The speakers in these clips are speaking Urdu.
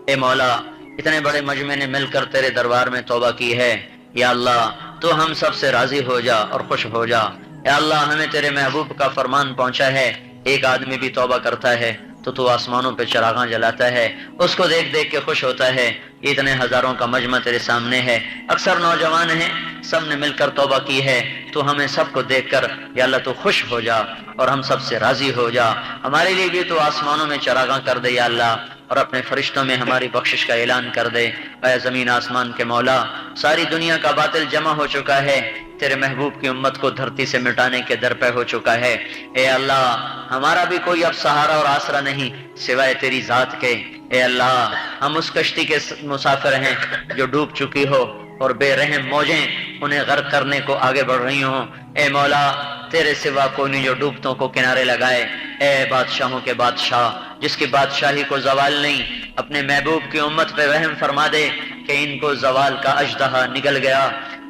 اے مولا اتنے بڑے مجمع نے مل کر تیرے دربار میں توبہ کی ہے، یا اللہ تو ہم سب سے راضی ہو جا اور خوش ہو جا۔ یا اللہ ہمیں تیرے محبوب کا فرمان پہنچا ہے، ایک آدمی بھی توبہ کرتا ہے تو آسمانوں پہ چراغاں جلاتا ہے، اس کو دیکھ دیکھ کے خوش ہوتا ہے۔ اتنے ہزاروں کا مجمع تیرے سامنے ہے، اکثر نوجوان ہیں، سب نے مل کر توبہ کی ہے، تو ہمیں سب کو دیکھ کر یا اللہ تو خوش ہو جا اور ہم سب سے راضی ہو جا۔ ہمارے لیے بھی تو آسمانوں میں چراغاں کر دے یا اللہ، اور اپنے فرشتوں میں ہماری بخشش کا اعلان کر دے۔ اے زمین آسمان کے مولا، ساری دنیا کا باطل جمع ہو چکا ہے، تیرے محبوب کی امت کو دھرتی سے مٹانے کے در پہ ہو چکا ہے۔ اے اللہ ہمارا بھی کوئی اب سہارا اور آسرا نہیں سوائے تیری ذات کے۔ اے اللہ ہم اس کشتی کے مسافر ہیں جو ڈوب چکی ہو اور بے رحم موجیں انہیں غرق کرنے کو آگے بڑھ رہی ہوں۔ اے مولا تیرے سوا کوئی نہیں جو ڈوبتوں کو کنارے لگائے۔ اے بادشاہوں کے بادشاہ جس کی بادشاہی کو زوال نہیں، اپنے محبوب کی امت پہ رحم فرما دے کہ ان کو زوال کا اژدہا نگل گیا۔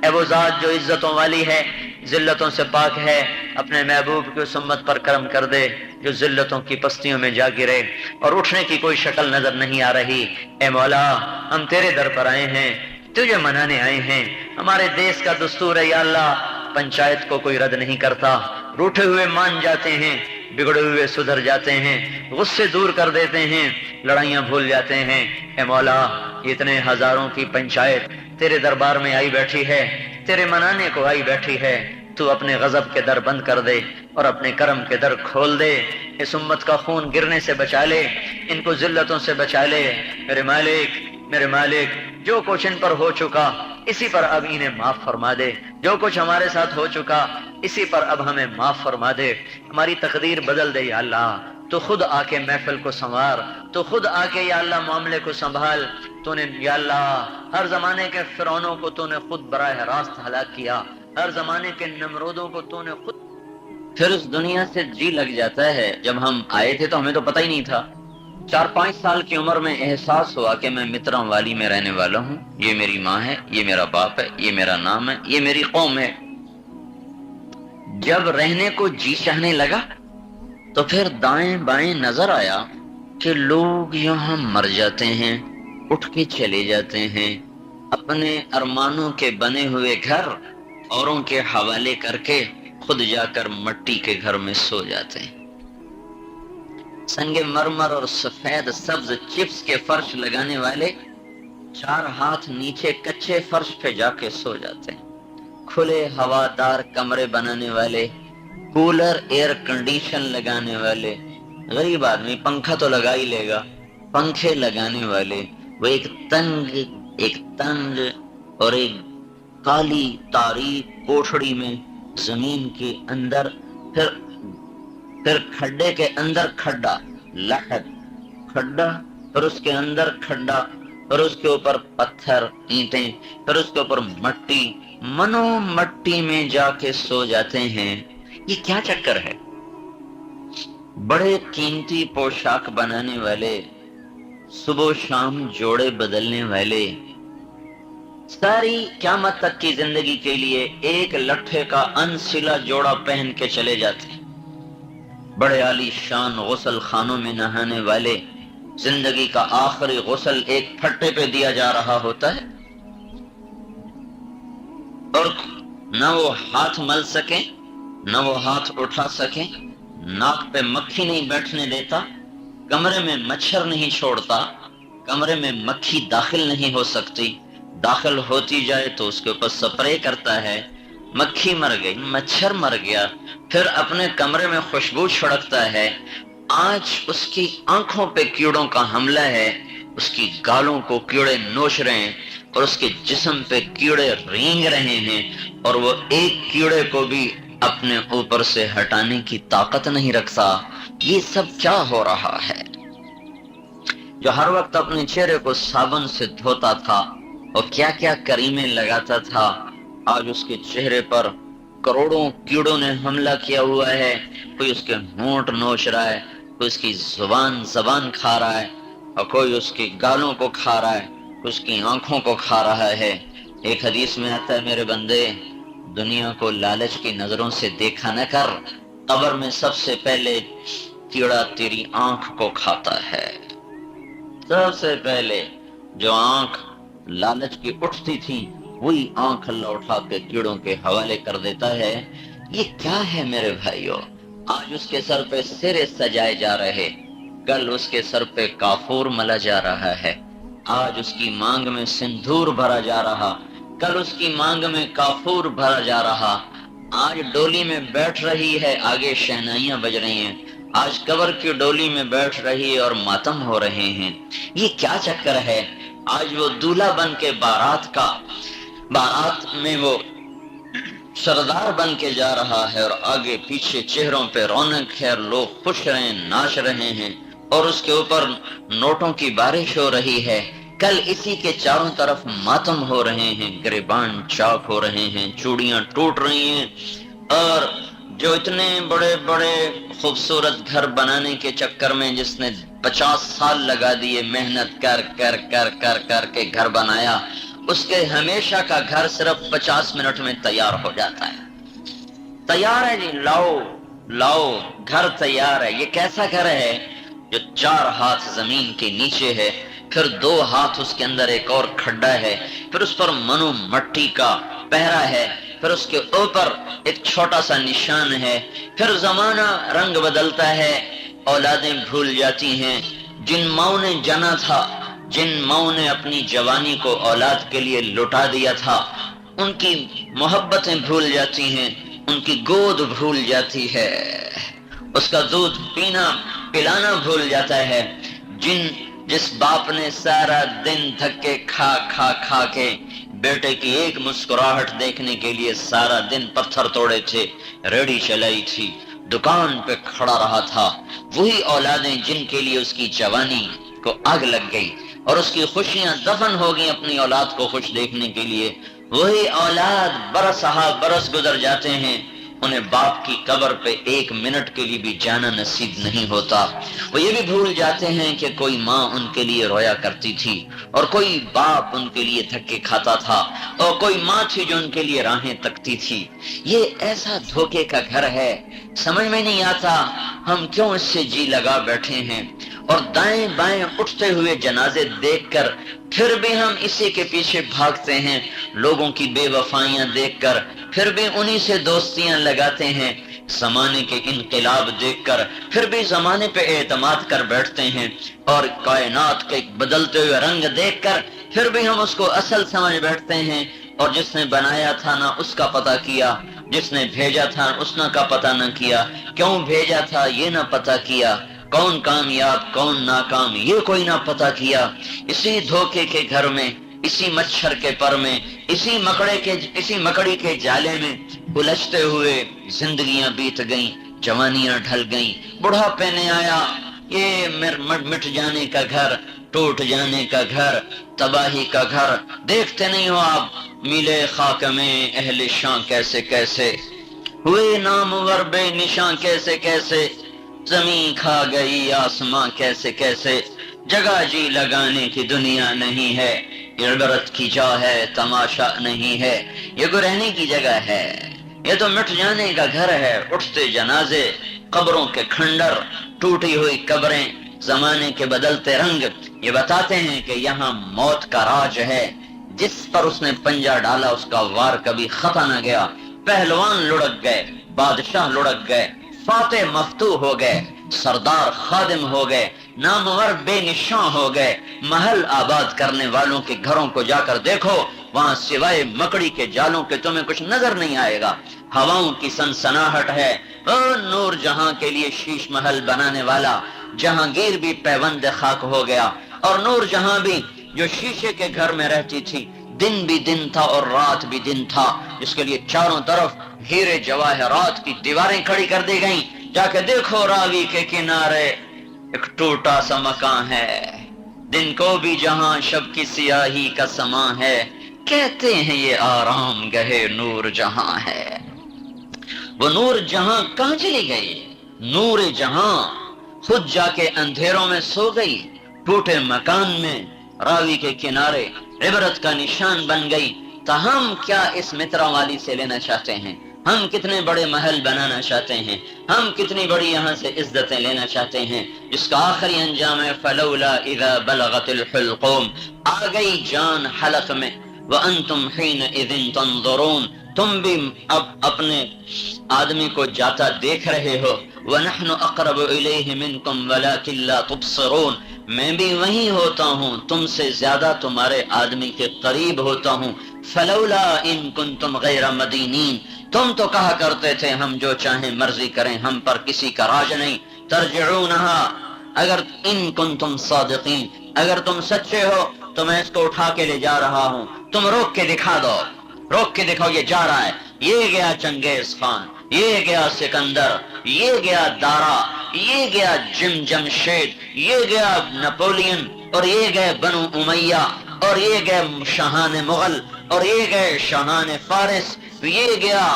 اے وہ ذات جو عزتوں والی ہے، ذلتوں سے پاک ہے، اپنے محبوب کی اس امت پر کرم کر دے جو ذلتوں کی پستیوں میں جا گرے اور اٹھنے کی کوئی شکل نظر نہیں آ رہی۔ اے مولا ہم تیرے در پر آئے ہیں، تجھے منانے آئے ہیں۔ ہمارے دیس کا دستور ہے یا اللہ، پنچایت کو کوئی رد نہیں کرتا، روٹھے ہوئے مان جاتے ہیں، بگڑے ہوئے سدھر جاتے ہیں، غصے دور کر دیتے ہیں، لڑائیاں بھول جاتے ہیں۔ اے مولا اتنے ہزاروں کی پنچایت تیرے دربار میں آئی بیٹھی ہے، تیرے منانے کو آئی بیٹھی ہے، تو اپنے غضب کے در بند کر دے اور اپنے کرم کے در کھول دے۔ اس امت کا خون گرنے سے بچا لے، ان کو ذلتوں سے بچا لے۔ میرے مالک جو کچھ ان پر ہو چکا اسی پر اب انہیں معاف فرما دے، جو کچھ ہمارے ساتھ ہو چکا اسی پر اب ہمیں معاف فرما دے۔ ہماری تقدیر بدل دے یا اللہ، تو خود آ کے محفل کو سنوار، تو خود آ کے یا اللہ معاملے کو سنبھال۔ تو نے یا اللہ ہر زمانے کے فرعونوں کو تو نے خود براہ راست ہلاک کیا، ہر زمانے کے نمرودوں کو تو نے خود۔ پھر اس دنیا سے جی لگ جاتا ہے۔ جب ہم آئے تھے تو ہمیں تو پتہ ہی نہیں تھا، 4-5 سال کی عمر میں احساس ہوا کہ میں مترا والی میں رہنے والا ہوں، یہ میری ماں ہے، یہ میرا باپ ہے، یہ میرا نام ہے، یہ میری قوم ہے۔ جب رہنے کو جی چاہنے لگا تو پھر دائیں بائیں نظر آیا کہ لوگ یہاں مر جاتے ہیں، اٹھ کے چلے جاتے ہیں، اپنے ارمانوں کے بنے ہوئے گھر اوروں کے حوالے کر کے خود جا کر مٹی کے گھر میں سو جاتے ہیں، سنگ مرمر اور سفید سبز چپس کے فرش لگانے والے 4 ہاتھ نیچے کچے فرش پہ جا کے سو جاتے ہیں، کھلے ہوادار کمرے بنانے والے، کولر ایئر کنڈیشن لگانے والے، غریب آدمی پنکھا تو لگا ہی لے گا، پنکھے لگانے والے، وہ ایک تنگ اور ایک کالی تاریک کوٹھڑی میں زمین کے اندر، پھر کھڈے کے اندر کھڈا، لحد کھڈا، پھر اس کے اندر کھڈا، پھر اس کے اوپر پتھر اینٹیں، پھر اس کے اوپر مٹی، منو مٹی میں جا کے سو جاتے ہیں۔ یہ کیا چکر ہے؟ بڑے قیمتی پوشاک بنانے والے، صبح و شام جوڑے بدلنے والے، ساری قیامت تک کی زندگی کے لیے ایک لٹھے کا انسلا جوڑا پہن کے چلے جاتے ہیں۔ بڑے عالی شان غسل خانوں میں نہانے والے، زندگی کا آخری غسل ایک پھٹے پہ دیا جا رہا ہوتا ہے، اور نہ وہ ہاتھ مل سکیں، نہ وہ ہاتھ اٹھا سکیں، ناک پہ مکھی نہیں بیٹھنے دیتا، کمرے میں مچھر نہیں چھوڑتا، کمرے میں مکھی داخل نہیں ہو سکتی، داخل ہوتی جائے تو اس کے اوپر سپرے کرتا ہے، مکھی مر گئی، مچھر مر گیا، پھر اپنے کمرے میں خوشبو چھڑکتا ہے۔ آج اس کی آنکھوں پہ کیڑوں کا حملہ ہے، اس کی گالوں کو کیڑے نوچ رہے ہیں اور اس کے جسم پہ کیڑے رینگ رہے ہیں، اور وہ ایک کیڑے کو بھی اپنے اوپر سے ہٹانے کی طاقت نہیں رکھتا۔ یہ سب کیا ہو رہا ہے؟ جو ہر وقت اپنے چہرے کو صابن سے دھوتا تھا اور کیا کیا کریمیں لگاتا تھا، آج اس کے چہرے پر کروڑوں کیڑوں نے حملہ کیا ہوا ہے۔ کوئی اس کے ہونٹ نوچ رہا ہے، کوئی اس کی زبان کھا رہا ہے، اور کوئی اس کی گالوں کو کھا رہا ہے، کوئی اس کی آنکھوں کو کھا رہا ہے۔ ایک حدیث میں آتا ہے، میرے بندے دنیا کو لالچ کی نظروں سے دیکھا نہ کر، قبر میں سب سے پہلے کیڑا تیری آنکھ کو کھاتا ہے۔ سب سے پہلے جو آنکھ لالچ کی اٹھتی تھی وہی آنکھ اللہ اٹھا کے کیڑوں کے حوالے کر دیتا ہے۔ یہ کیا ہے میرے بھائیو؟ آج اس کے سر پہ سرے سجائے جا رہے، کل اس کے سر پہ کافور ملا جا رہا ہے، آج اس کی مانگ میں سندور بھرا جا رہا، کل اس کی مانگ میں کافور بھرا جا رہا۔ آج ڈولی میں بیٹھ رہی ہے، آگے شہنائیاں بج رہی ہیں، آج قبر کی ڈولی میں بیٹھ رہی ہے اور ماتم ہو رہے ہیں۔ یہ کیا چکر ہے؟ آج وہ دولہا بن کے بارات میں وہ سردار بن کے جا رہا ہے، اور آگے پیچھے چہروں پہ رونق ہے، اور لوگ خوش رہے ناچ رہے ہیں، اور اس کے اوپر نوٹوں کی بارش ہو رہی ہے۔ کل اسی کے چاروں طرف ماتم ہو رہے ہیں، گریبان چاک ہو رہے ہیں، چوڑیاں ٹوٹ رہی ہیں، اور جو اتنے بڑے بڑے خوبصورت گھر بنانے کے چکر میں جس نے 50 سال لگا دیے محنت کر کر کر کر کر کے گھر بنایا، اس کے ہمیشہ کا گھر صرف 50 منٹ میں تیار ہو جاتا ہے۔ تیار ہے جی، لاؤ لاؤ، گھر تیار ہے۔ یہ کیسا گھر ہے؟ جو 4 ہاتھ زمین کے نیچے ہے، پھر 2 ہاتھ اس کے اندر ایک اور کھڈا ہے، پھر اس پر منو مٹی کا پہرا ہے، پھر اس کے اوپر ایک چھوٹا سا نشان ہے، پھر زمانہ رنگ بدلتا ہے، اولادیں بھول جاتی ہیں، جن ماؤں نے جنا تھا، جن ماؤں نے اپنی جوانی کو اولاد کے لیے لٹا دیا تھا، ان کی محبتیں بھول جاتی ہیں، ان کی گود بھول جاتی ہے، اس کا دودھ پلانا بھول جاتا ہے۔ جس باپ نے سارا دن دھکے کھا کھا کھا کے بیٹے کی ایک مسکراہٹ دیکھنے کے لیے سارا دن پتھر توڑے تھے، ریڑھی چلائی تھی، دکان پہ کھڑا رہا تھا، وہی اولادیں جن کے لیے اس کی جوانی کو آگ لگ گئی اور اس کی خوشیاں دفن ہو گئی اپنی اولاد کو خوش دیکھنے کے لیے، وہی اولاد برس گزر جاتے ہیں، انہیں باپ کی قبر پہ 1 منٹ کے لیے بھی جانا نصیب نہیں ہوتا۔ وہ یہ بھی بھول جاتے ہیں کہ کوئی ماں ان کے لیے رویا کرتی تھی، اور کوئی باپ ان کے لیے دھکے کھاتا تھا، اور کوئی ماں تھی جو ان کے لیے راہیں تکتی تھی۔ یہ ایسا دھوکے کا گھر ہے، سمجھ میں نہیں آتا ہم کیوں اس سے جی لگا بیٹھے ہیں، اور دائیں بائیں اٹھتے ہوئے جنازے دیکھ کر پھر بھی ہم اسی کے پیچھے بھاگتے ہیں، لوگوں کی بے وفائیاں دیکھ کر پھر بھی انہی سے دوستیاں لگاتے ہیں، زمانے کے انقلاب دیکھ کر پھر بھی زمانے پہ اعتماد کر بیٹھتے ہیں، اور کائنات کے بدلتے ہوئے رنگ دیکھ کر پھر بھی ہم اس کو اصل سمجھ بیٹھتے ہیں، اور جس نے بنایا تھا نہ اس کا پتہ کیا، جس نے بھیجا تھا اس نے کا پتہ نہ کیا، کیوں بھیجا تھا یہ نہ پتہ کیا، کون کامیاب کون ناکام یہ کوئی نہ پتہ کیا۔ اسی دھوکے کے گھر میں، اسی مچھر کے پر میں، اسی مکڑی کے جالے میں الجھتے ہوئے زندگیاں بیت گئیں، جوانیاں ڈھل گئیں، بڑھاپے نے آیا، یہ مٹ جانے کا گھر، ٹوٹ جانے کا گھر، تباہی کا گھر۔ دیکھتے نہیں ہو آپ میلے خاک میں اہل شاں کیسے کیسے ہوئے، نامور بے نشاں کیسے کیسے، زمین کھا گئی آسماں کیسے کیسے، جگہ جی لگانے کی دنیا نہیں ہے، عبرت کی جا ہے تماشا نہیں ہے، یہ کوئی رہنے کی جگہ ہے، یہ تو مٹ جانے کا گھر ہے۔ اٹھتے جنازے، قبروں کے کھنڈر، ٹوٹی ہوئی قبریں، زمانے کے بدلتے رنگ یہ بتاتے ہیں کہ یہاں موت کا راج ہے، جس پر اس نے پنجہ ڈالا اس کا وار کبھی خطا نہ گیا، پہلوان لڑک گئے، بادشاہ لڑک گئے، فاتح مفتوح ہو گئے، سردار خادم ہو گئے، نامور بے نشاں ہو گئے۔ محل آباد کرنے والوں کے گھروں کو جا کر دیکھو، وہاں سوائے مکڑی کے جالوں کے تمہیں کچھ نظر نہیں آئے گا، ہواؤں کی سنسناہٹ ہے۔ نور جہاں کے لیے شیش محل بنانے والا جہانگیر بھی پیوند خاک ہو گیا، اور نور جہاں بھی جو شیشے کے گھر میں رہتی تھی، دن بھی دن تھا اور رات بھی دن تھا، جس کے لیے چاروں طرف ہیرے جواہرات کی دیواریں کھڑی کر دی گئیں۔ جا کے دیکھو راوی کے کنارے ایک ٹوٹا سا مکان ہے، دن کو بھی جہاں شب کی سیاہی کا سماں ہے، کہتے ہیں یہ آرام گہے نور جہاں ہے۔ وہ نور جہاں کہاں چلی گئی؟ نور جہاں خود جا کے اندھیروں میں سو گئی، ٹوٹے مکان میں راوی کے کنارے عبرت کا نشان بن گئی۔ تاہم کیا اس مترا والی سے لینا چاہتے ہیں؟ ہم کتنے بڑے محل بنانا چاہتے ہیں، ہم کتنی بڑی یہاں سے عزتیں لینا چاہتے ہیں، جس کا آخری انجام ہے فلولا اذا بلغت الحلقوم، آ گئی جان حلق میں، وانتم حینئذ تنظرون، تم بھی اب اپنے آدمی کو جاتا دیکھ رہے ہو، وَنَحْنُ أَقْرَبُ إِلَيْهِ مِنْكُمْ وَلَكِنْ لَا تُبْصِرُونَ، میں بھی وہیں ہوتا ہوں، تم سے زیادہ تمہارے آدمی کے قریب ہوتا ہوں، فَلَوْلَا إِن كُنْتُمْ غَيْرَ مَدِينِينَ، تم تو کہا کرتے تھے ہم جو چاہیں مرضی کریں، ہم پر کسی کا راج نہیں، ترجعونها، اگر ان کنتم صادقین، اگر تم سچے ہو تو میں اس کو اٹھا کے لے جا رہا ہوں، تم روک کے دکھا دو، روک کے دکھاؤ یہ جا رہا ہے، یہ گیا چنگیز خان، یہ گیا سکندر، یہ گیا دارا، یہ گیا جمشید، یہ گیا نپولین، اور یہ گئے بنو امیہ، اور یہ گئے شاہان مغل، اور یہ گئے شاہان فارس، یہ گیا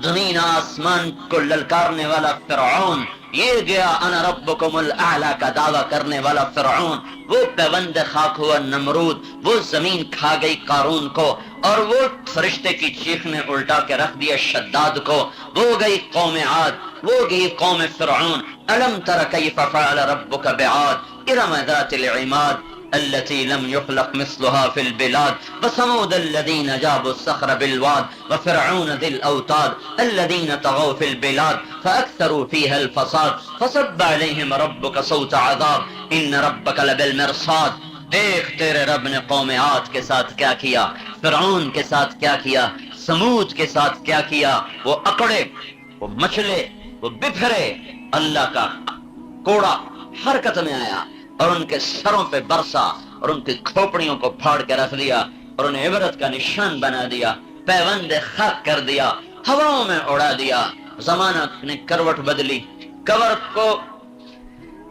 زمین آسمان کو للکارنے والا فرعون، یہ گیا انا ربکم الاعلی کا دعویٰ کرنے والا فرعون، وہ پیوند خاک ہوا نمرود، وہ زمین کھا گئی قارون کو، اور وہ فرشتے کی چیخ نے الٹا کے رکھ دیا شداد کو، وہ گئی قوم عاد، وہ گئی قوم فرعون، الم تر کیف فعل ربک بعاد ارم ذات العماد التي لم يخلق مثلها في البلاد وثمود الذين جابوا الصخر بالواد وفرعون ذي الأوتاد الذين طغوا في البلاد فأكثروا فيها الفساد فصب عليهم ربك صوت عذاب إن ربك لبالمرصاد۔ دیکھ تیرے رب نے قوم عاد کے ساتھ کیا کیا، فرعون کے ساتھ کیا کیا، سمود کے ساتھ کیا کیا، وہ اکڑے، وہ مچلے، وہ بپھرے، اللہ کا کوڑا حرکت میں آیا اور ان کے سروں پہ برسا اور ان کی کھوپڑیوں کو پھاڑ کے رکھ دیا اور انہیں عبرت کا نشان بنا دیا، پیوند خاک کر دیا، ہواؤں میں اڑا دیا۔ زمانہ نے کروٹ بدلی،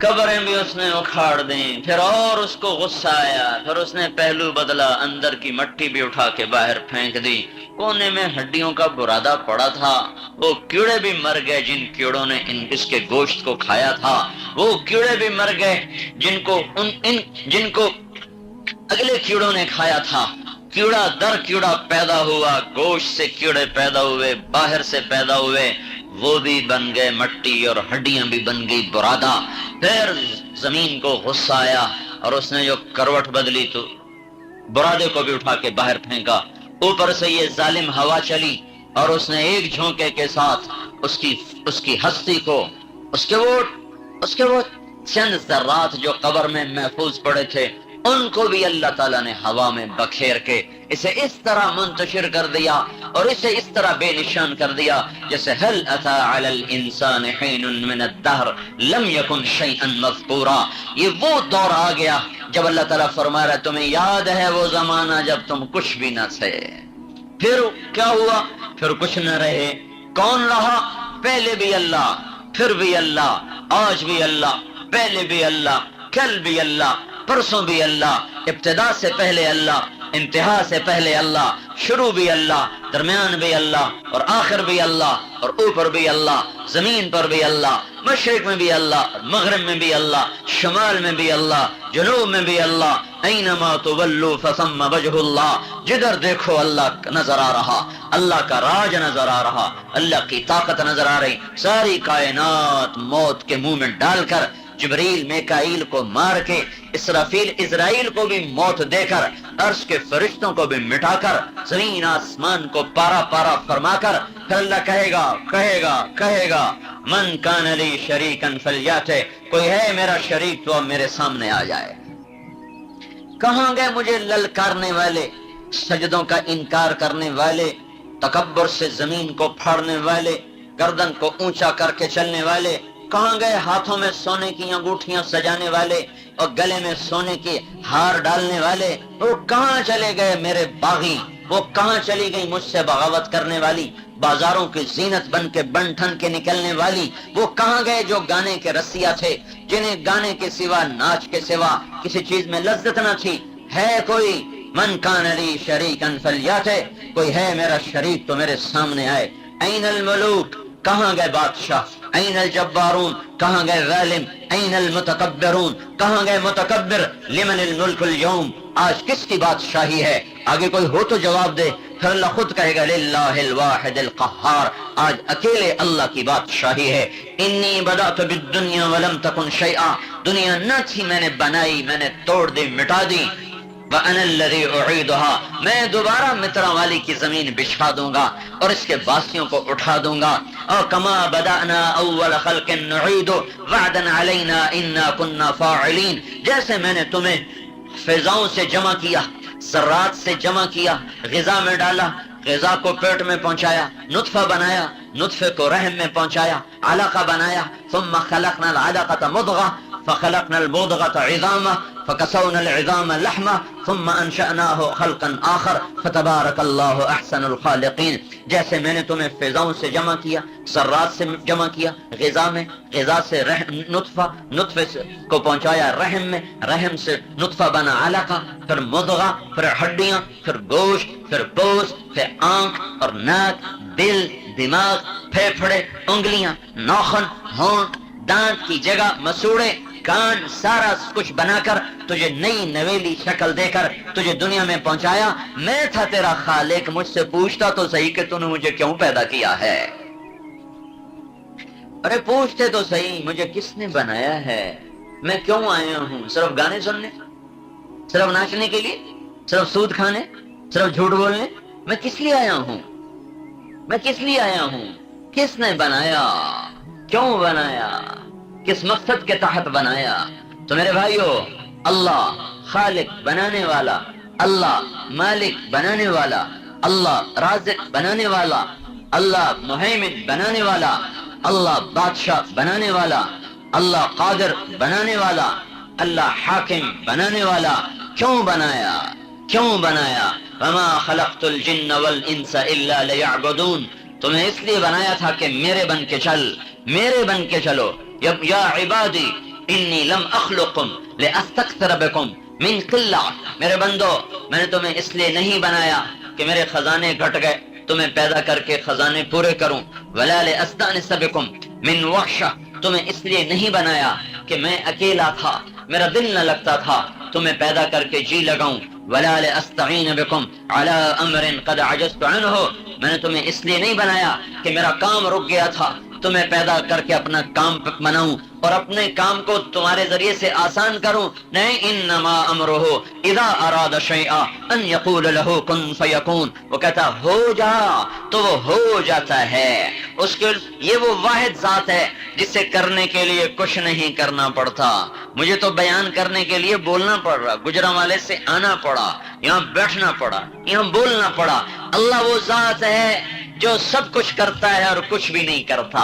قبریں بھی اس نے اکھاڑ دیں، پھر اور اس کو غصہ آیا، پھر اس نے پہلو بدلا، اندر کی مٹی بھی اٹھا کے باہر پھینک دی، کونے میں ہڈیوں کا برادہ پڑا تھا، وہ کیڑے بھی مر گئے جن کیڑوں نے اس کے گوشت کو کھایا تھا، وہ کیڑے بھی مر گئے جن کو اگلے کیڑوں نے کھایا تھا، کیڑا در کیڑا پیدا ہوا، گوشت سے کیڑے پیدا ہوئے، باہر سے پیدا ہوئے، وہ بھی بن گئے مٹی اور ہڈیاں بھی بن گئی برادہ۔ پھر زمین کو غصہ آیا اور اس نے جو کروٹ بدلی تو برادے کو بھی اٹھا کے باہر پھینکا، اوپر سے یہ ظالم ہوا چلی اور اس نے ایک جھونکے کے ساتھ اس کی ہستی کو، اس کے وہ چند ذرات جو قبر میں محفوظ پڑے تھے ان کو بھی اللہ تعالیٰ نے ہوا میں بکھیر کے اسے اس طرح منتشر کر دیا اور اسے اس طرح بے نشان کر دیا جیسے هل اتى على الانسان حين من الدهر لم يكن شيئا مذكورا۔ یہ وہ دور آ گیا جب اللہ تعالیٰ فرما رہا ہے تمہیں یاد ہے وہ زمانہ جب تم کچھ بھی نہ تھے، پھر کیا ہوا، پھر کچھ نہ رہے، کون رہا، پہلے بھی اللہ، پھر بھی اللہ، آج بھی اللہ، پہلے بھی اللہ، کل بھی اللہ، پرسوں بھی اللہ، ابتدا سے پہلے اللہ، انتہا سے پہلے اللہ، شروع بھی اللہ، درمیان بھی اللہ، اور آخر بھی اللہ، اور اوپر بھی اللہ، زمین پر بھی اللہ، مشرق میں بھی اللہ، مغرب میں بھی اللہ، شمال میں بھی اللہ، جنوب میں بھی اللہ، اینما تولوا فثم وجہ اللہ، جدھر دیکھو اللہ نظر آ رہا، اللہ کا راج نظر آ رہا، اللہ کی طاقت نظر آ رہی، ساری کائنات موت کے منہ میں ڈال کر، جبریل میکائیل کو مار کے، اسرافیل اسرائیل کو بھی موت دے کر، عرش کے فرشتوں کو بھی مٹا کر، زمین آسمان کو پارا پارا فرما کر، پھر اللہ کہے گا من کان لی شریکن فلیات، کوئی ہے میرا شریک تو اب میرے سامنے آ جائے۔ کہاں گئے مجھے للکارنے والے، سجدوں کا انکار کرنے والے، تکبر سے زمین کو پھاڑنے والے، گردن کو اونچا کر کے چلنے والے؟ کہاں گئے ہاتھوں میں سونے کی انگوٹھیاں سجانے والے اور گلے میں سونے کے ہار ڈالنے والے؟ وہ کہاں چلے گئے میرے باغی؟ وہ کہاں چلی گئی مجھ سے بغاوت کرنے والی، بازاروں کی زینت بن کے بن ٹھن کے نکلنے والی؟ وہ کہاں گئے جو گانے کے رسیا تھے، جنہیں گانے کے سوا، ناچ کے سوا کسی چیز میں لذت نہ تھی؟ ہے کوئی؟ من کان لی شریکن فلیات، کوئی ہے میرا شریک تو میرے سامنے آئے۔ این الملوک، کہاں گئے بادشاہ؟ این الجبارون، کہاں گئے ظالم؟ این المتکبرون، کہاں گئے متکبر؟ لمن الملک اليوم، آج کس کی بادشاہی ہے؟ آگے کوئی ہو تو جواب دے۔ پھر اللہ خود کہے گا للہ الواحد القہار، آج اکیلے اللہ کی بادشاہی ہے. انی بدأت بالدنیا ولم تکن شیئا، دنیا نہ تھی میں نے بنائی، میں نے توڑ دی، مٹا دی. وَأَنَا الَّذِي أُعِيدُهَا، میں دوبارہ مترا والی کی زمین بچھا دوں گا اور اس کے باسیوں کو اٹھا دوں گا. اور کما بدأنا اول خلق نعید وعدا علینا انا كنا فاعلین، جیسے میں نے تمہیں فضاؤں سے جمع کیا، ذرات سے جمع کیا، غذا میں ڈالا، غذا کو پیٹ میں پہنچایا، نطفہ بنایا، نطفے کو رحم میں پہنچایا، علقہ بنایا، ثم خلقنا العلقة مضغة فخلقنا المضغة عظاما فكسونا العظام لحما ثم انشأناه خلقا آخر فتبارك الله احسن الخالقین. جیسے میں نے تمہیں فضاؤں سے جمع کیا، ذرات سے جمع کیا، غذا میں، غذا سے نطفے کو پہنچایا رحم میں، رحم سے نطفہ بنا علقہ، پھر مضغہ، پھر ہڈیاں، پھر گوشت، پھر پوست، پھر آنکھ اور ناک، دل، دماغ، پھیپھڑے، انگلیاں، ناخن، ہونٹ، دانت کی جگہ مسوڑے، کان، سارا کچھ بنا کر تجھے نئی نویلی شکل دے کر تجھے دنیا میں پہنچایا. میں تھا تیرا خالق، مجھ سے پوچھتا تو صحیح کہ تو نے مجھے کیوں پیدا کیا ہے. ارے پوچھتے تو صحیح مجھے کس نے بنایا ہے، میں کیوں آیا ہوں؟ صرف گانے سننے، صرف ناچنے کے لیے، صرف سود کھانے، صرف جھوٹ بولنے؟ میں کس لیے آیا ہوں؟ میں کس لیے آیا ہوں؟ کس نے بنایا؟ کیوں بنایا؟ کس مقصد کے تحت بنایا؟ تو میرے بھائیو، اللہ خالق بنانے والا، اللہ مالک بنانے والا، اللہ رازق بنانے والا، اللہ مہیمن بنانے والا، اللہ بادشاہ بنانے والا، اللہ قادر بنانے والا، اللہ حاکم بنانے والا کیوں بنایا؟ کیوں بنایا؟ وما خلقت الجن والانس الا ليعبدون، تمہیں اس لیے بنایا تھا کہ میرے بن کے چل، میرے بن کے چلو. یا عبادی انی لم اخلقکم لاستکثر بکم من قلہ، میرے بندو میں نے تمہیں اس لیے نہیں بنایا کہ میرے خزانے گھٹ گئے تمہیں پیدا کر کے خزانے پورے کروں. ولا لاستانس بکم من وحشہ، تمہیں اس لیے نہیں بنایا کہ میں اکیلا تھا، میرا دل نہ لگتا تھا، تمہیں پیدا کر کے جی لگاؤں. ولا لاستعین بکم علی امر قد عجزت عنہ، میں نے تمہیں اس لیے نہیں بنایا کہ میرا کام رک گیا تھا، تمہیں پیدا کر کے اپنا کام بناؤں اور اپنے کام کو تمہارے ذریعے سے آسان کروں. نہیں، انما امرہ اذا اراد شیئا ان یقول له کن فیکون، وہ کہتا ہو جا تو وہ ہو جاتا ہے. اس کے یہ وہ واحد ذات ہے جسے کرنے کے لیے کچھ نہیں کرنا پڑتا. مجھے تو بیان کرنے کے لیے بولنا پڑ رہا، گجرانوالے سے آنا پڑا، یہاں بیٹھنا پڑا، یہاں بولنا پڑا. اللہ وہ ذات ہے جو سب کچھ کرتا ہے اور کچھ بھی نہیں کرتا،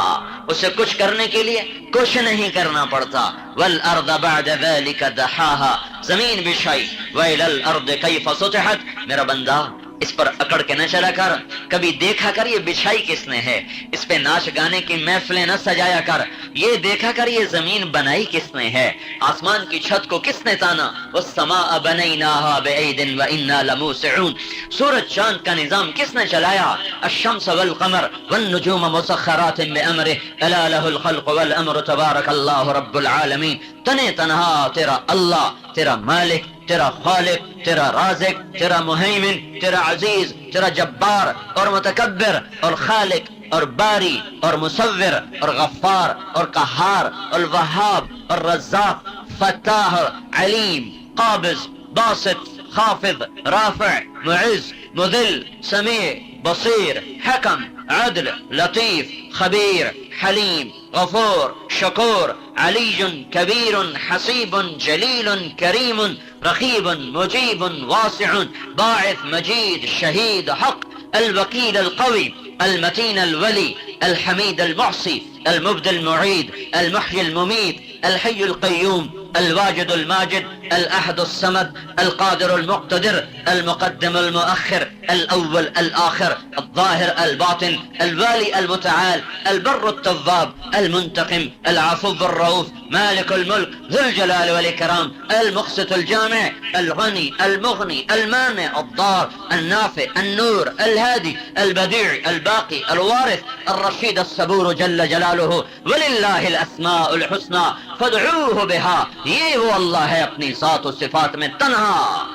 اسے کچھ کرنے کے لیے کچھ نہیں کرنا پڑتا. والارض بعد ذلك دحاها، زمین بچھائی. وإلى الارض كيف سطحت، میرا بندہ اس پر اکڑ کے نہ چلا کر، کبھی دیکھا کر یہ بچھائی کس نے ہے، اس پہ ناچ گانے کی محفلیں نہ سجایا کر، یہ دیکھا کر یہ زمین بنائی کس نے ہے، آسمان کی چھت کو کس نے تانا. والسماء بنيناها بأيد وإنا لموسعون، سورج چاند کا نظام کس نے چلایا. الشمس والقمر والنجوم مسخرات بأمره ألا له الخلق والأمر تبارك الله رب العالمین. تنے تنہا تیرا اللہ، تیرا مالک، تیرا خالق، تیرا رازق، تیرا مہیمن، تیرا عزیز، تیرا جبار اور متکبر اور خالق اور باری اور مصور اور غفار اور قہار اور وہاب اور رزاق، فتاح، علیم، قابض، باسط، خافض، رافع، معز، مذل، سمیع، بصیر، حکم، عدل، لطیف، خبیر، حلیم، غفور، شکور، علی کبیر، حسیب، جلیل، کریم، رقیب، مجیب، واسع، باعث، مجید، شہید، حق، الوکیل القوی، المتین الولی، الحمید المحصی، المبدی المعید، المحیی الممید، الحی القیوم، الواجد الماجد، الأحد الصمد، القادر المقتدر، المقدم المؤخر، الأول الآخر، الظاهر الباطن، الوالي المتعال، البر التواب، المنتقم، العفو الرؤوف، مالك الملك، ذو الجلال والإكرام، المقسط الجامع، الغني المغني المانع الضار النافع النور الهادي البديع الباقي الوارث الرشيد الصبور جل جلاله. ولله الأسماء الحسنى فادعوه بها، یہ وہ اللہ ہے اپنی ذات و صفات میں تنہا.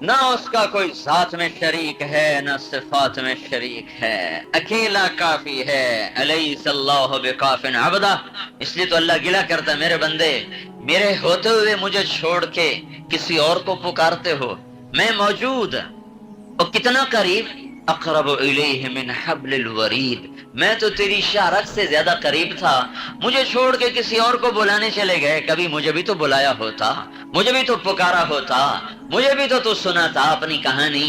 نہ اس کا کوئی ذات میں شریک ہے نہ صفات میں شریک ہے، اکیلا کافی ہے۔ الیس اللہ بکاف عبدہ، اس لیے تو اللہ گلہ کرتا ہے، میرے بندے میرے ہوتے ہوئے مجھے چھوڑ کے کسی اور کو پکارتے ہو، میں موجود اور کتنا قریب، اقرب الیہ من حبل الورید، میں تو تیری شارک سے زیادہ قریب تھا، مجھے چھوڑ کے کسی اور کو بلانے چلے گئے، کبھی مجھے بھی تو بلایا ہوتا، مجھے بھی تو پکارا ہوتا، مجھے بھی تو سنا تھا اپنی کہانی،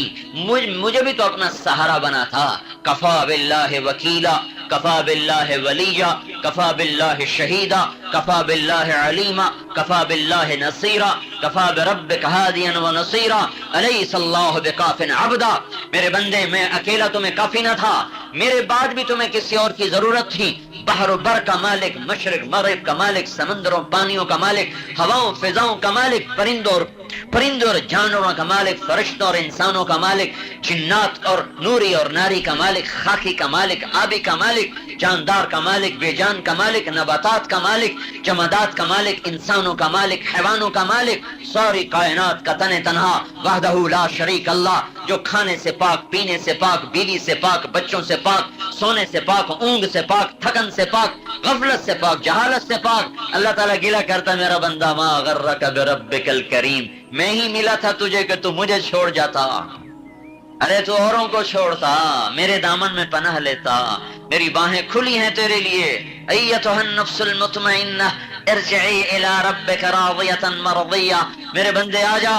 مجھے بھی تو اپنا سہارا بنا تھا۔ کفا باللہ وکیلا، کفا باللہ ولیا، کفا باللہ شہیدا، کفا باللہ علیما، کفا باللہ نصیرا، کفا بربک ہادیا ونصیرا، الیس اللہ بکاف عبدا۔ میرے بندے میں اکیلا تمہیں کافی نہ تھا، میرے بعد بھی تمہیں کسی اور کی ضرورت تھی۔ بحر و بر کا مالک، مشرق مغرب کا مالک، سمندروں پانیوں کا مالک، ہواؤں فضاؤں کا مالک، پرندوں اور جانوروں کا مالک، فرشتوں اور انسانوں کا مالک، جنات اور نوری اور ناری کا مالک، خاکی کا مالک، آبی کا مالک، جاندار کا مالک، بے جان کا مالک، نباتات کا مالک، جمادات کا مالک، انسانوں کا مالک، حیوانوں کا مالک، ساری کائنات کا تن تنہا، وحدہ لا شریک اللہ، جو کھانے سے پاک، پینے سے پاک، بیوی سے پاک، بچوں سے پاک، سونے سے پاک، اونگ سے پاک، تھکن سے پاک، غفلت سے پاک، جہالت سے پاک۔ اللہ تعالیٰ گلہ کرتا میرا بندہ، ما غرک بربک الکریم، میں ہی ملا تھا تجھے کہ تو مجھے چھوڑ جاتا، ارے تو اوروں کو چھوڑتا، میرے دامن میں پناہ لیتا، میری باہیں کھلی ہیں تیرے لیے۔ ایتھا النفس المطمئنہ ارجعی الی ربک راضیۃ مرضیہ، میرے بندے آ جا،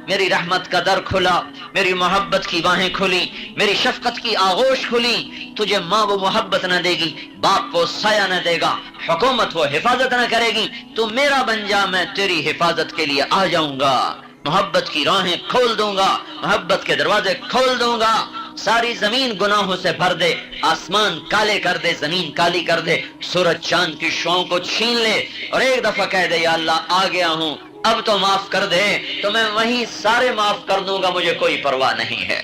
میری رحمت کا در کھلا، میری محبت کی باہیں کھلی، میری شفقت کی آغوش کھلی۔ تجھے ماں وہ محبت نہ دے گی، باپ وہ سایہ نہ دے گا، حکومت وہ حفاظت نہ کرے گی، تو میرا بن جا، میں تیری حفاظت کے لیے آ جاؤں گا، محبت کی راہیں کھول دوں گا، محبت کے دروازے کھول دوں گا۔ ساری زمین گناہوں سے بھر دے، آسمان کالے کر دے، زمین کالی کر دے، سورج چاند کی شعاؤں کو چھین لے، اور ایک دفعہ کہہ دے یا اللہ آ گیا ہوں، اب تو معاف کر دے، تو میں وہیں سارے معاف کر دوں گا، مجھے کوئی پرواہ نہیں ہے۔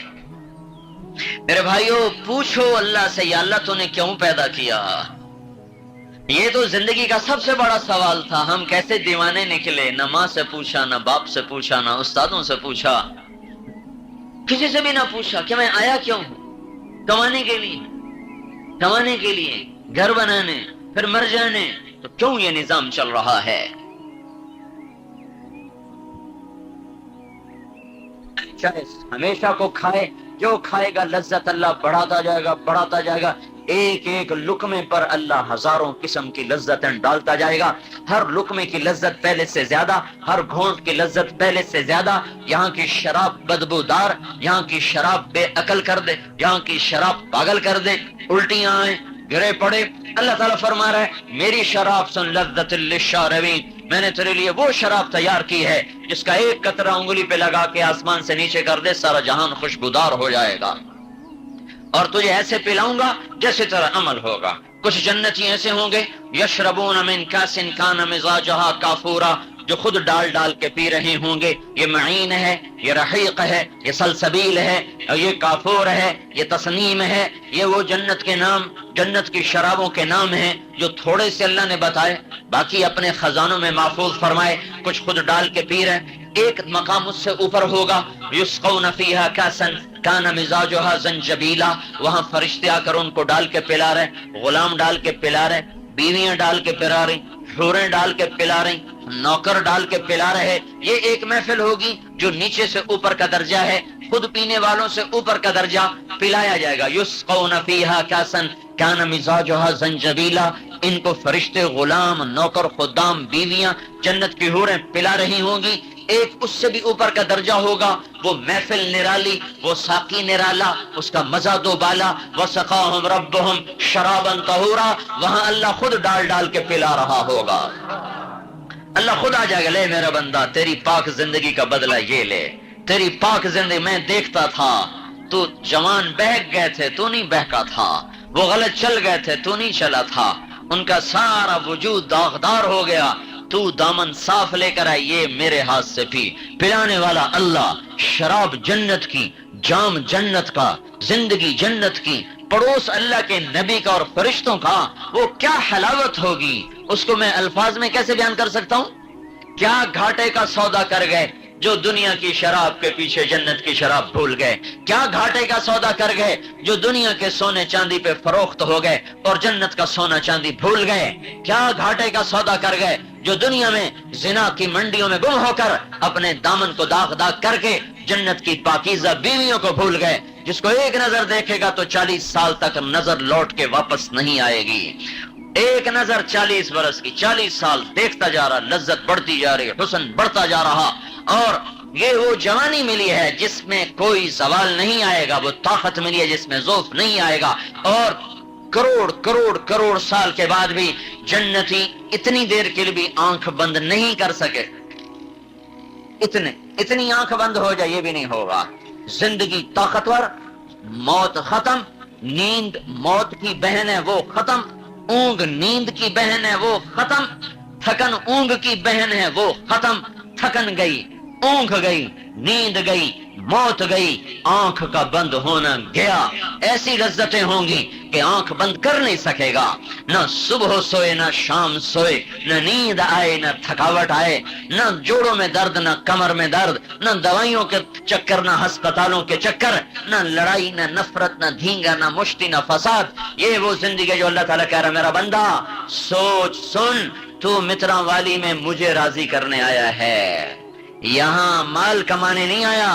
میرے بھائیو پوچھو اللہ سے، یا اللہ تو نے کیوں پیدا کیا؟ یہ تو زندگی کا سب سے بڑا سوال تھا، ہم کیسے دیوانے نکلے، نہ ماں سے پوچھا، نہ باپ سے پوچھا، نہ استادوں سے پوچھا، کسی سے بھی نہ پوچھا کہ میں آیا کیوں ہوں؟ کمانے کے لیے، کمانے کے لیے، گھر بنانے، پھر مر جانے، تو کیوں یہ نظام چل رہا ہے؟ چاہے ہمیشہ کو کھائے، جو کھائے گا لذت اللہ بڑھاتا جائے گا، بڑھاتا جائے گا، ایک ایک لقمے پر اللہ ہزاروں قسم کی لذتیں ڈالتا جائے گا، ہر لقمے کی لذت پہلے سے زیادہ، ہر گھونٹ کی لذت پہلے سے زیادہ۔ یہاں کی شراب بدبودار، یہاں کی شراب بے عقل کر دے، یہاں کی شراب پاگل کر دے، الٹیاں آئیں، گرے پڑے۔ اللہ تعالیٰ فرما رہا ہے میری شراب سن لذت للشاربین، میں نے تیرے لیے وہ شراب تیار کی ہے جس کا ایک قطرہ انگلی پہ لگا کے آسمان سے نیچے کر دے، سارا جہان خوشبودار ہو جائے گا، اور تجھے ایسے پلاؤں گا جیسے تیرا عمل ہوگا۔ کچھ جنتی ایسے ہوں گے یشربون من کاس کان مزاجہا کافورا، جو خود ڈال ڈال کے پی رہے ہوں گے، یہ معین ہے، یہ رحیق ہے، یہ سلسبیل ہے، یہ کافور ہے، یہ تسنیم ہے، یہ وہ جنت کے نام، جنت کی شرابوں کے نام ہیں جو تھوڑے سے اللہ نے بتائے، باقی اپنے خزانوں میں محفوظ فرمائے۔ کچھ خود ڈال کے پی رہے، ایک مقام اس سے اوپر ہوگا، یسقون فیہا کاسا کان مزاجہا زنجبیلا، وہاں فرشتے آ کر ان کو ڈال کے پلا رہے، غلام ڈال کے پلا رہے، بیویاں ڈال کے پلا رہی، حوریں ڈال کے پلا رہی، نوکر ڈال کے پلا رہے۔ یہ ایک محفل ہوگی جو نیچے سے اوپر کا درجہ ہے، خود پینے والوں سے اوپر کا درجہ پلایا جائے گا۔ یسقون فیہا کاسا کان مزاجہا زنجبیلا، ان کو فرشتے، غلام، نوکر، خدام، بیویاں، جنت کی حوریں پلا رہی ہوں گی۔ ایک اس سے بھی اوپر کا درجہ ہوگا، وہ محفل نرالی، وہ ساقی نرالا، اس کا مزہ دو بالا، وسقاہم ربہم شرابا طہورا، وہاں اللہ خود ڈال ڈال کے پلا رہا ہوگا۔ اللہ خود آ جائے گا، لے میرا بندہ تیری پاک زندگی کا بدلہ یہ لے، تیری پاک زندگی میں دیکھتا تھا، تو جوان بہک گئے تھے تو نہیں بہکا تھا، وہ غلط چل گئے تھے تو نہیں چلا تھا، ان کا سارا وجود داغدار ہو گیا، تو دامن صاف لے کر آئی، یہ میرے ہاتھ سے پی، پلانے والا اللہ، شراب جنت کی، جام جنت کا، زندگی جنت کی، پڑوس اللہ کے نبی کا اور فرشتوں کا، وہ کیا حلاوت ہوگی، اس کو میں الفاظ میں کیسے بیان کر سکتا ہوں؟ کیا گھاٹے کا سودا کر گئے جو دنیا کی شراب کے پیچھے جنت کی شراب بھول گئے، کیا گھاٹے کا سودا کر گئے جو دنیا کے سونے چاندی پہ فروخت ہو گئے اور جنت کا سونا چاندی بھول گئے، کیا گھاٹے کا سودا کر گئے جو دنیا میں زنا کی منڈیوں میں گم ہو کر اپنے دامن کو داغ داغ کر کے جنت کی پاکیزہ بیویوں کو بھول گئے، جس کو ایک نظر دیکھے گا تو 40 سال تک نظر لوٹ کے واپس نہیں آئے گی، ایک نظر 40 برس کی، 40 سال دیکھتا جا رہا، لذت بڑھتی جا رہی، حسن بڑھتا جا رہا، اور یہ وہ جوانی ملی ہے جس میں کوئی زوال نہیں آئے گا، وہ طاقت ملی ہے جس میں ضعف نہیں آئے گا، اور کروڑ کروڑ کروڑ سال کے بعد بھی جنتی اتنی دیر کے لیے بھی آنکھ بند نہیں کر سکے، اتنی آنکھ بند ہو جائے یہ بھی نہیں ہوگا۔ زندگی طاقتور، موت ختم، نیند موت کی بہن ہے وہ ختم، اونگ نیند کی بہن ہے وہ ختم، تھکن اونگ کی بہن ہے وہ ختم، تھکن گئی، اونگ گئی، نیند گئی، موت گئی، آنکھ کا بند ہونا گیا، ایسی لذتیں ہوں گی کہ آنکھ بند کر نہیں سکے گا، نہ صبح سوئے نہ شام سوئے، نہ نیند آئے نہ تھکاوٹ آئے، نہ جوڑوں میں درد نہ کمر میں درد، نہ دوائیوں کے چکر نہ ہسپتالوں کے چکر، نہ لڑائی نہ نفرت نہ دھینگا نہ مشتی نہ فساد، یہ وہ زندگی جو اللہ تعالیٰ کہہ رہا میرا بندہ سوچ سن، تو مترا والی میں مجھے راضی کرنے آیا ہے، یہاں مال کمانے نہیں آیا،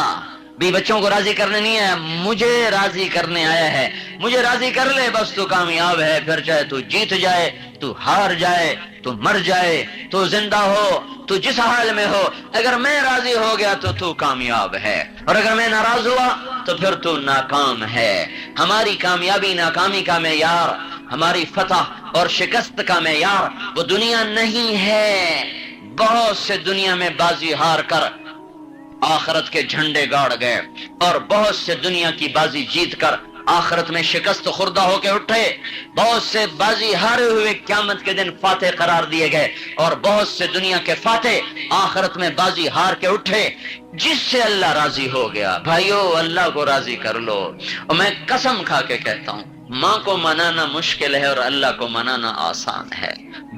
بھی بچوں کو راضی کرنے نہیں آیا، مجھے راضی کرنے آیا ہے، مجھے راضی کر لے بس تو کامیاب ہے، پھر چاہے تو جیت جائے، تو ہار جائے، تو مر جائے، تو زندہ ہو، تو جس حال میں ہو، اگر میں راضی ہو گیا تو تو کامیاب ہے، اور اگر میں ناراض ہوا تو پھر تو ناکام ہے۔ ہماری کامیابی ناکامی کا معیار، ہماری فتح اور شکست کا معیار وہ دنیا نہیں ہے۔ بہت سے دنیا میں بازی ہار کر آخرت کے جھنڈے گاڑ گئے، اور بہت سے دنیا کی بازی جیت کر آخرت میں شکست خوردہ ہو کے اٹھے، بہت سے بازی ہارے ہوئے قیامت کے دن فاتح قرار دیے گئے، اور بہت سے دنیا کے فاتح آخرت میں بازی ہار کے اٹھے۔ جس سے اللہ راضی ہو گیا، بھائیو اللہ کو راضی کر لو، اور میں قسم کھا کے کہتا ہوں ماں کو منانا مشکل ہے اور اللہ کو منانا آسان ہے،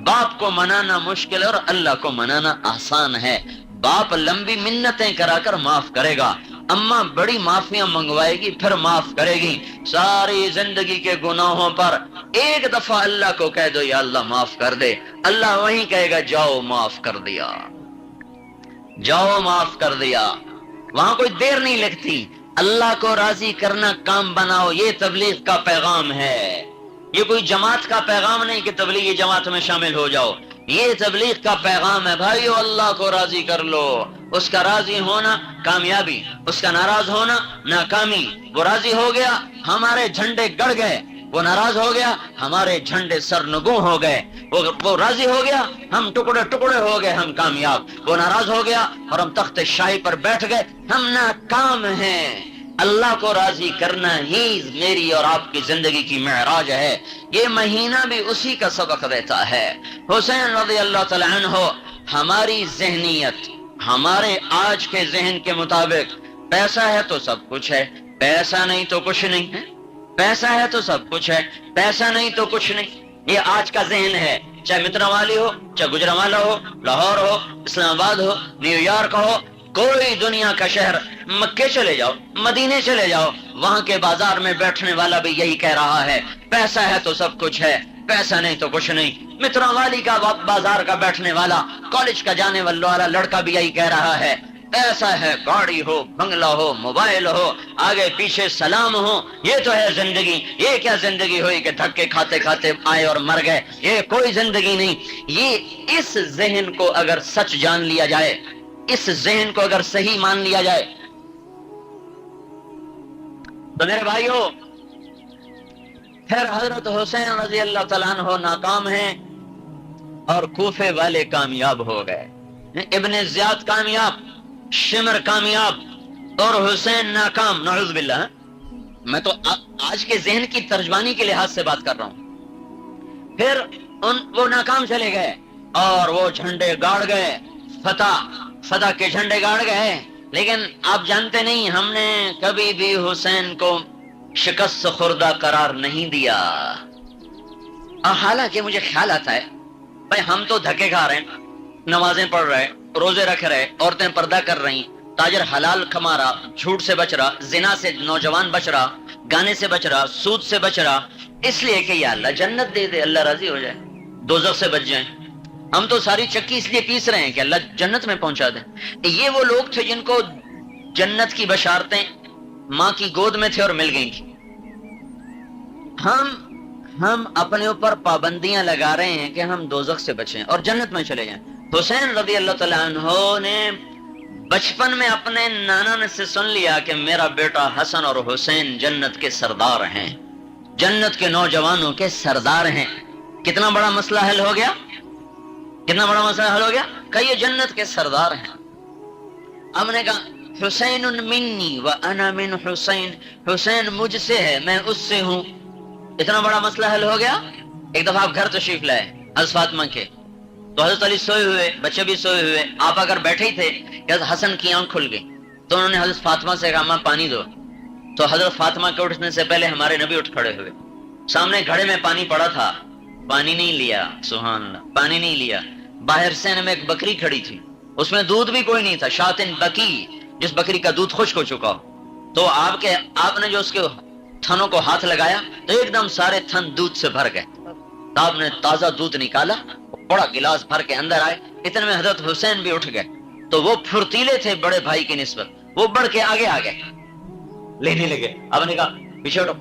باپ کو منانا مشکل ہے اور اللہ کو منانا آسان ہے۔ باپ لمبی منتیں کرا کر معاف کرے گا، اماں بڑی معافیاں منگوائے گی پھر معاف کرے گی، ساری زندگی کے گناہوں پر ایک دفعہ اللہ کو کہہ دو یا اللہ معاف کر دے، اللہ وہیں کہے گا جاؤ معاف کر دیا، جاؤ معاف کر دیا، وہاں کوئی دیر نہیں لگتی۔ اللہ کو راضی کرنا کام بناؤ، یہ تبلیغ کا پیغام ہے، یہ کوئی جماعت کا پیغام نہیں کہ تبلیغی جماعت میں شامل ہو جاؤ، یہ تبلیغ کا پیغام ہے بھائیو اللہ کو راضی کر لو، اس کا راضی ہونا کامیابی، اس کا ناراض ہونا ناکامی، وہ راضی ہو گیا ہمارے جھنڈے گڑ گئے، وہ ناراض ہو گیا ہمارے جھنڈے سرنگوں ہو گئے، وہ راضی ہو گیا ہم ٹکڑے ٹکڑے ہو گئے، ہم کامیاب، وہ ناراض ہو گیا اور ہم تخت شاہی پر بیٹھ گئے، ہم ناکام ہیں۔ اللہ کو راضی کرنا ہی میری اور آپ کی زندگی کی معراج ہے، یہ مہینہ بھی اسی کا سبق دیتا ہے۔ حسین رضی اللہ تعالی عنہ، ہماری ذہنیت ہمارے آج کے ذہن کے مطابق پیسہ ہے تو سب کچھ ہے، پیسہ نہیں تو کچھ نہیں ہے، پیسہ ہے تو سب کچھ ہے، پیسہ نہیں تو کچھ نہیں، یہ آج کا ذہن ہے، چاہے متراوالی ہو، چاہے گجرانوالہ ہو، لاہور ہو، اسلام آباد ہو، نیو یارک ہو، کوئی دنیا کا شہر، مکے چلے جاؤ، مدینے چلے جاؤ، وہاں کے بازار میں بیٹھنے والا بھی یہی کہہ رہا ہے پیسہ ہے تو سب کچھ ہے، پیسہ نہیں تو کچھ نہیں۔ متراوالی کا بازار کا بیٹھنے والا، کالج کا جانے والا لڑکا بھی یہی کہہ رہا ہے ایسا ہے، گاڑی ہو، بنگلہ ہو، موبائل ہو، آگے پیچھے سلام ہو، یہ تو ہے زندگی۔ یہ کیا زندگی ہوئی کہ دھکے کھاتے کھاتے آئے اور مر گئے، یہ کوئی زندگی نہیں۔ یہ اس ذہن کو اگر سچ جان لیا جائے، اس ذہن کو اگر صحیح مان لیا جائے تو میرے بھائیو پھر حضرت حسین رضی اللہ تعالیٰ عنہ ناکام ہیں اور کوفے والے کامیاب ہو گئے، ابن زیاد کامیاب، شمر کامیاب اور حسین ناکام، نعوذ باللہ۔ میں تو آج کے ذہن کی ترجمانی کے لحاظ سے بات کر رہا ہوں۔ پھر وہ ناکام چلے گئے اور وہ جھنڈے گاڑ گئے، فتح کے جھنڈے گاڑ گئے، لیکن آپ جانتے نہیں ہم نے کبھی بھی حسین کو شکست خوردہ قرار نہیں دیا، اور حالانکہ مجھے خیال آتا ہے بھائی ہم تو دھکے کھا رہے ہیں، نمازیں پڑھ رہے، روزے رکھ رہے، عورتیں پردہ کر رہی، تاجر حلال کما رہا، جھوٹ سے بچ رہا، زنا سے نوجوان بچ رہا، گانے سے بچ رہا، سود سے بچ رہا، اس لیے کہ یا اللہ جنت دے دے، اللہ راضی ہو جائے، دوزخ سے بچ جائیں۔ ہم تو ساری چکی اس لیے پیس رہے ہیں کہ اللہ جنت میں پہنچا دے۔ یہ وہ لوگ تھے جن کو جنت کی بشارتیں ماں کی گود میں تھے اور مل گئی تھی۔ ہم اپنے اوپر پابندیاں لگا رہے ہیں کہ ہم دوزخ سے بچیں اور جنت میں چلے جائیں۔ حسین رضی اللہ تعالیٰ عنہ نے بچپن میں اپنے نانا نے سے سن لیا کہ میرا بیٹا حسن اور حسین جنت کے سردار ہیں، جنت کے نوجوانوں کے سردار ہیں۔ کتنا بڑا مسئلہ حل ہو گیا، کتنا بڑا مسئلہ حل ہو گیا کہ یہ جنت کے سردار ہیں۔ ہم نے کہا حسین منی وانا من حسین، حسین مجھ سے ہے میں اس سے ہوں، اتنا بڑا مسئلہ حل ہو گیا۔ ایک دفعہ آپ گھر تشریف لائے حضرت فاطمہ کے، تو حضرت علی سوئے ہوئے، بچے بھی سوئے ہوئے، آپ اگر بیٹھے ہی تھے کہ حضرت حسن کی آنکھ کھل گئی تو انہوں نے حضرت فاطمہ سے کہا ماں پانی دو، تو حضرت فاطمہ کے اٹھنے سے پہلے ہمارے نبی اٹھ کھڑے ہوئے، سامنے گھڑے میں پانی پڑا تھا، پانی نہیں لیا، سبحان اللہ، پانی نہیں لیا۔ باہر سین میں ایک بکری کھڑی تھی، اس میں دودھ بھی کوئی نہیں تھا، شاتن بکی، جس بکری کا دودھ خشک ہو چکا ہو، تو آپ نے جو اس کے تھنوں کو ہاتھ لگایا تو ایک دم سارے تھن دودھ سے بھر گئے۔ آپ نے تازہ دودھ نکالا، بڑا گلاس بھر کے اندر آئے، اتنے میں حضرت حسین بھی اٹھ گئے، تو وہ پھرتیلے تھے بڑے بھائی کی نسبت، وہ بڑھ کے آگے آ گئے، لینے لگے۔ اب نے کہا پیچھے ہٹو،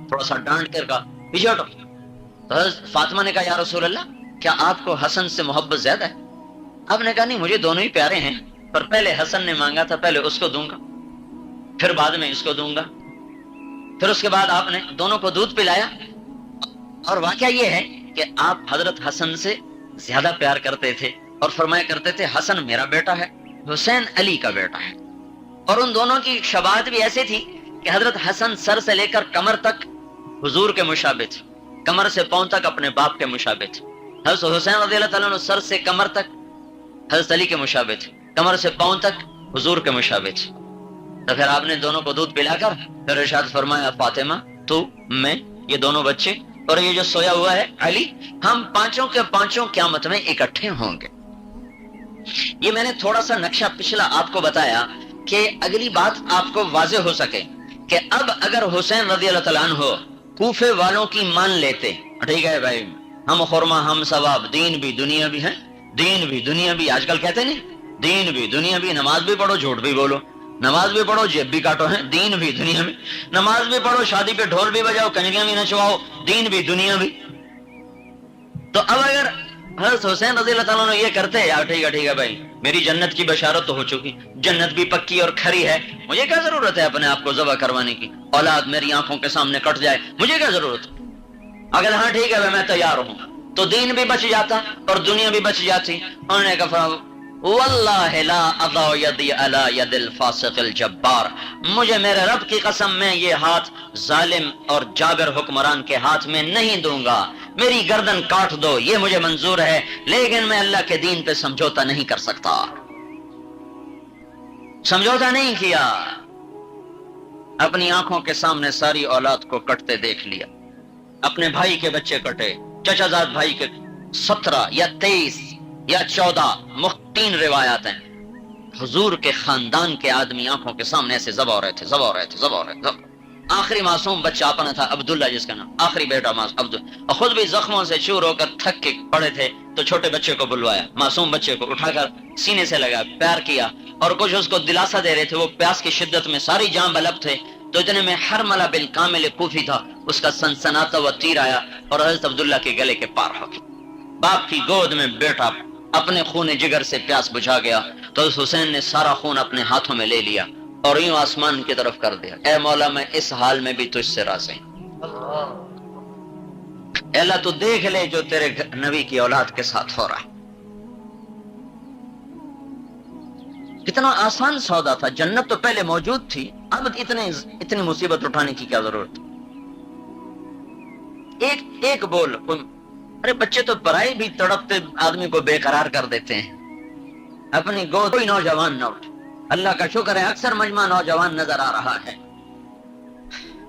تھوڑا سا ڈانٹ کر کہا پیچھے ہٹو، تو حضرت فاطمہ نے کہا یا رسول اللہ کیا آپ کو حسن سے محبت زیادہ ہے؟ آپ نے کہا نہیں، مجھے دونوں ہی پیارے ہیں، پر پہلے حسن نے مانگا تھا، پہلے اس کو دوں گا، پھر بعد میں اس کو دوں گا۔ پھر اس کے بعد آپ نے دونوں کو دودھ پلایا، اور واقعہ یہ ہے کہ آپ حضرت حسن سے زیادہ پیار کرتے تھے اور فرمایا کرتے تھے حسن میرا بیٹا ہے، حسین علی کا بیٹا ہے۔ اور ان دونوں کی شباہت بھی ایسی تھی کہ حضرت حسن سر سے لے کر کمر تک حضور کے مشابہ تھے، کمر سے پاؤں تک اپنے باپ کے مشابہ تھے۔ حضرت حسین رضی اللہ تعالیٰ عنہ سر سے کمر تک حضرت علی کے مشابہ تھے، کمر سے پاؤں تک حضور کے مشابہ تھے۔ تو پھر آپ نے دونوں کو دودھ پلا کر پھر ارشاد فرمایا فاطمہ تو میں یہ دونوں بچے اور یہ جو سویا ہوا ہے علی، ہم پانچوں کے پانچوں قیامت میں اکٹھے ہوں گے۔ یہ میں نے تھوڑا سا نقشہ پچھلا آپ کو بتایا کہ اگلی بات آپ کو واضح ہو سکے کہ اب اگر حسین رضی اللہ تعالیٰ عنہ کوفے والوں کی مان لیتے، ٹھیک ہے بھائی ہم خرما ہم ثواب، دین بھی دنیا بھی ہے، دین بھی دنیا بھی، آج کل کہتے نہیں دین بھی دنیا بھی، نماز بھی پڑھو جھوٹ بھی بولو، نماز بھی پڑھو جیب بھی کاٹو، ہے دین بھی دنیا بھی، نماز بھی پڑھو شادی پہ ڈھول بھی بجاؤ کنجریاں بھی نچواؤ، دین بھی دنیا بھی۔ تو اب اگر حضرت حسین رضی اللہ تعالیٰ نے یہ کرتے یار ٹھیک ہے بھائی میری جنت کی بشارت تو ہو چکی، جنت بھی پکی اور کھری ہے، مجھے کیا ضرورت ہے اپنے آپ کو ذبح کروانے کی، اولاد میری آنکھوں کے سامنے کٹ جائے مجھے کیا ضرورت، اگر ہاں ٹھیک ہے بھائی میں تیار ہوں، تو دین بھی بچ جاتا اور دنیا بھی بچ جاتی۔ انہوں نے کہا واللہ لا اضع یدی علی ید الفاسق الجبار، مجھے میرے رب کی قسم میں یہ ہاتھ ظالم اور جابر حکمران کے ہاتھ میں نہیں دوں گا، میری گردن کاٹ دو یہ مجھے منظور ہے، لیکن میں اللہ کے دین پہ سمجھوتا نہیں کر سکتا۔ سمجھوتا نہیں کیا، اپنی آنکھوں کے سامنے ساری اولاد کو کٹتے دیکھ لیا، اپنے بھائی کے بچے کٹے، چچا زاد بھائی کے 17 یا 23 یا 14 3 روایات ہیں، حضور کے خاندان کے آدمی آنکھوں کے سامنے ایسے ذبح ہو رہے تھے۔ آخری معصوم بچہ اپنا تھا عبداللہ جس کا نام، آخری بیٹا عبداللہ، اور خود بھی زخموں سے چور ہو کر تھک کے پڑے تھے، تو چھوٹے بچے کو بلوایا، معصوم بچے کو اٹھا کر سینے سے لگا، پیار کیا، اور کچھ اس کو دلاسا دے رہے تھے، وہ پیاس کی شدت میں ساری جان بلب تھے، تو اتنے میں حرملہ بن کامل کوفی تھا، اس کا سنسناتا ہوا تیر آیا اور حضرت عبداللہ کے گلے کے پار ہو گیا۔ باپ کی گود میں بیٹا اپنے خون جگر سے پیاس بجھا گیا، تو اس حسین نے سارا خون اپنے ہاتھوں میں لے لیا اور یوں آسمان کی طرف کر دیا، اے مولا میں اس حال میں بھی تجھ سے راضی ہوں، اے اللہ تو دیکھ لے جو تیرے نبی کی اولاد کے ساتھ ہو رہا ہے۔ کتنا آسان سودا تھا، جنت تو پہلے موجود تھی، اب اتنی مصیبت اٹھانے کی کیا ضرورت؟ ایک بول، ارے بچے تو پرائے بھی تڑپتے آدمی کو بے قرار کر دیتے ہیں، اپنی گود کوئی نوجوان نہ اٹھے۔ اللہ کا شکر ہے اکثر مجمع نوجوان نظر آ رہا ہے۔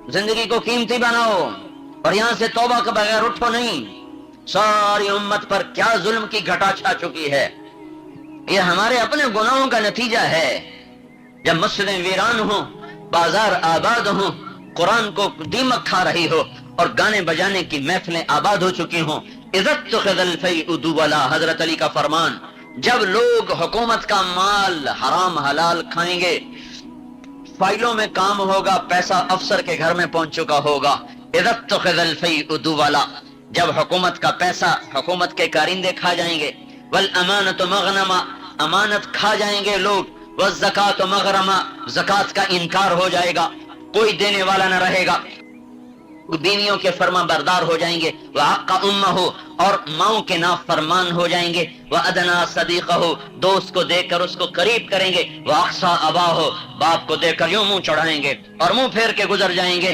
زندگی کو قیمتی بناؤ اور یہاں سے توبہ کے بغیر اٹھو نہیں۔ ساری امت پر کیا ظلم کی گھٹا چھا چکی ہے، یہ ہمارے اپنے گناہوں کا نتیجہ ہے۔ جب مسجدیں ویران ہوں، بازار آباد ہوں، قرآن کو دیمک کھا رہی ہو اور گانے بجانے کی محفلیں آباد ہو چکی ہوں، اذا اتخذ الفیء دولا، حضرت علی کا فرمان، جب لوگ حکومت کا مال حرام حلال کھائیں گے، فائلوں میں کام ہوگا، پیسہ افسر کے گھر میں پہنچ چکا ہوگا، اذا اتخذ الفیء دولا، جب حکومت کا پیسہ حکومت کے کارندے کھا جائیں گے، والامانۃ مغنما، امانت کھا جائیں گے لوگ، والزکاۃ مغرما، زکات کا انکار ہو جائے گا، کوئی دینے والا نہ رہے گا، بیویوں کے فرما بردار ہو جائیں گے، وحق امہ، اور ماؤں کے نافرمان ہو جائیں گے، وادنا صدیقہ، دوست کو دیکھ کر اس کو قریب کریں گے، واقصا اباہ، باپ کو دیکھ کر یوں منہ چڑھائیں گے اور منہ پھیر کے گزر جائیں گے،